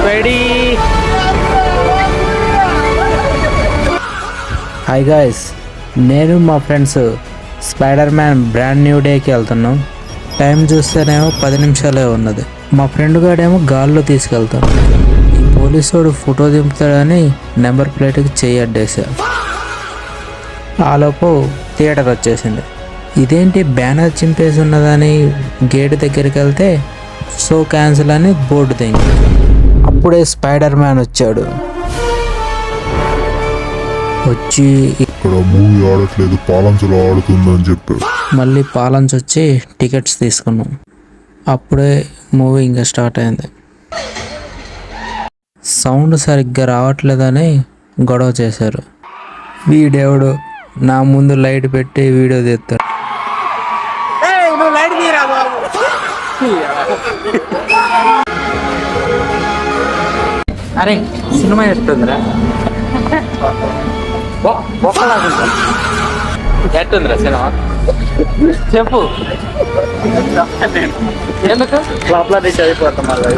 Ready. Hi guys, నేను మా friends spider man brand new డేకి వెళ్తున్నాం. టైం చూస్తేనేమో 10 నిమిషాలే ఉన్నది. మా ఫ్రెండ్ గాడేమో గాల్లో తీసుకెళ్తాడు. ఈ పోలీసోడు ఫోటో దింపుతాడని నెంబర్ ప్లేట్కి చెయ్యి అడ్డేశాడు. ఆలోపు థియేటర్ వచ్చేసింది. ఇదేంటి బ్యానర్ చింపేసి ఉన్నదని గేట్ దగ్గరికి వెళ్తే షో క్యాన్సిల్ అని బోర్డు దింగి. అప్పుడే స్పైడర్ మ్యాన్ వచ్చాడు. వచ్చి ఇక్కడ మూవీ ఆడట్లేదు, పాలంచలో ఆడుతుందని చెప్పాడు. మళ్ళీ పాలంచి వచ్చి టికెట్స్ తీసుకున్నాం. అప్పుడే మూవీ ఇంకా స్టార్ట్ అయింది. సౌండ్ సరిగ్గా రావట్లేదని గొడవ చేశారు. వీడెవడు నా ముందు లైట్ పెట్టి వీడియో తీస్తాడు. అరే సినిమా ఎట్టుందిరా? ఎట్టుందిరా సినిమా? చెప్పు. ఎందుకు లోపల రీచ్ అయిపోతాం. మళ్ళీ